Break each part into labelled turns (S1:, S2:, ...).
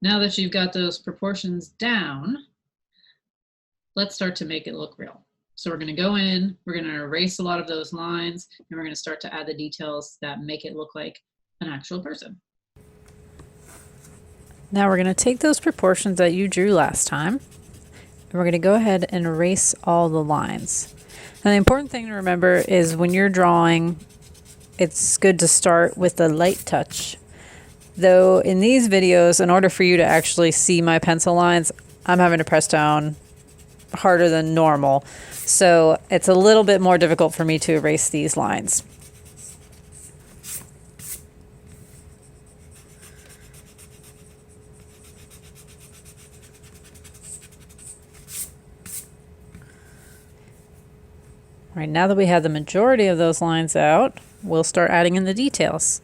S1: Now that you've got those proportions down, let's start to make it look real. So we're going to go in, we're going to erase a lot of those lines, and we're going to start to add the details that make it look like an actual person.
S2: Now we're going to take those proportions that you drew last time, and we're going to go ahead and erase all the lines. Now the important thing to remember is when you're drawing, it's good to start with a light touch. Though in these videos, in order for you to actually see my pencil lines, I'm having to press down harder than normal. So it's a little bit more difficult for me to erase these lines. All right, now that we have the majority of those lines out, we'll start adding in the details.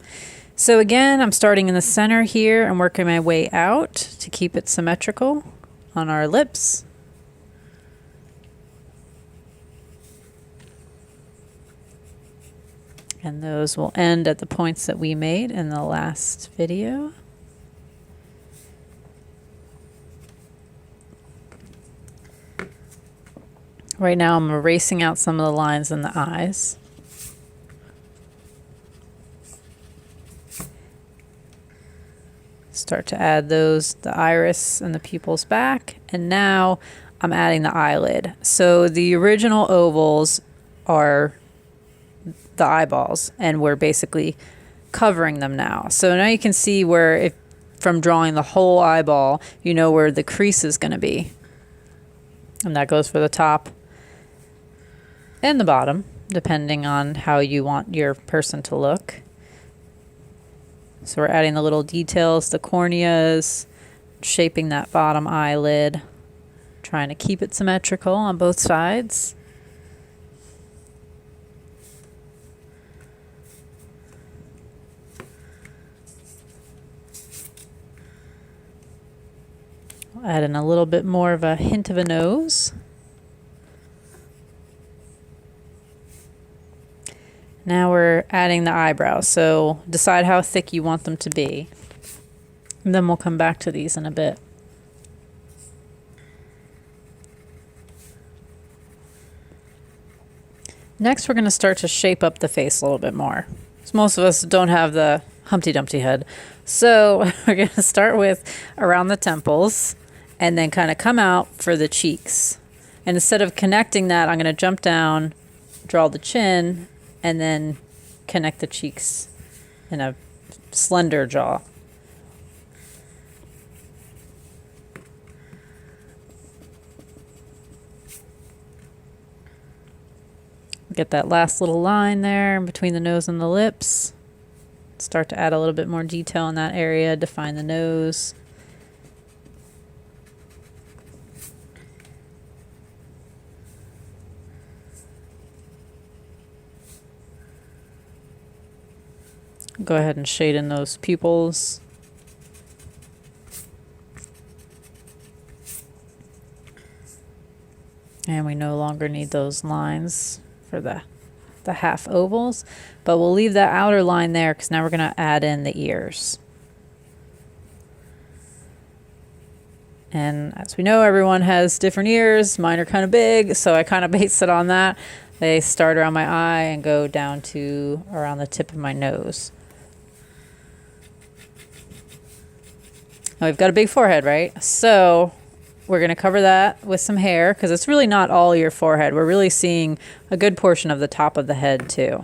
S2: So again, I'm starting in the center here and working my way out to keep it symmetrical on our lips. And those will end at the points that we made in the last video. Right now I'm erasing out some of the lines in the eyes. Start to add those, the iris and the pupils back. And now I'm adding the eyelid. So the original ovals are the eyeballs, and we're basically covering them now. So now you can see where, if from drawing the whole eyeball, you know where the crease is going to be. And that goes for the top and the bottom, depending on how you want your person to look. So we're adding the little details, the corneas, shaping that bottom eyelid, trying to keep it symmetrical on both sides. We'll add in a little bit more of a hint of a nose. Now we're adding the eyebrows, so decide how thick you want them to be. And then we'll come back to these in a bit. Next, we're going to start to shape up the face a little bit more. So most of us don't have the Humpty Dumpty head. So we're going to start with around the temples and then kind of come out for the cheeks. And instead of connecting that, I'm going to jump down, draw the chin, and then connect the cheeks in a slender jaw. Get that last little line there between the nose and the lips. Start to add a little bit more detail in that area, define the nose. Go ahead and shade in those pupils. And we no longer need those lines for the half ovals, but we'll leave that outer line there because now we're going to add in the ears. And as we know, everyone has different ears. Mine are kind of big, so I kind of base it on that. They start around my eye and go down to around the tip of my nose. Now we've got a big forehead, right? So we're going to cover that with some hair because it's really not all your forehead. We're really seeing a good portion of the top of the head too.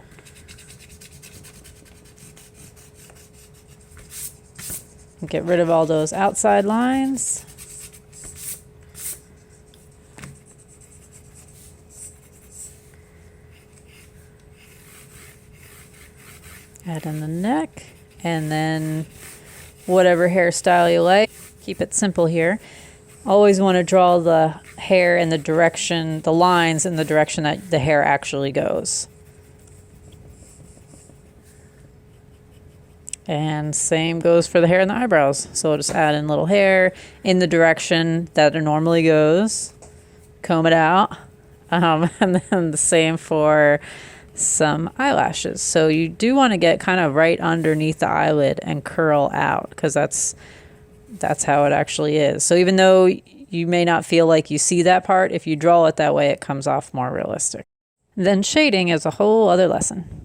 S2: Get rid of all those outside lines. Add in the neck, and then whatever hairstyle you like. Keep it simple here. Always want to draw the hair in the direction, the lines in the direction that the hair actually goes. And same goes for the hair and the eyebrows. So we'll just add in little hair in the direction that it normally goes. Comb it out. And then the same for some eyelashes. So you do want to get kind of right underneath the eyelid and curl out because that's that's how it actually is. So even though you may not feel like you see that part, if you draw it that way, it comes off more realistic. Then shading is a whole other lesson.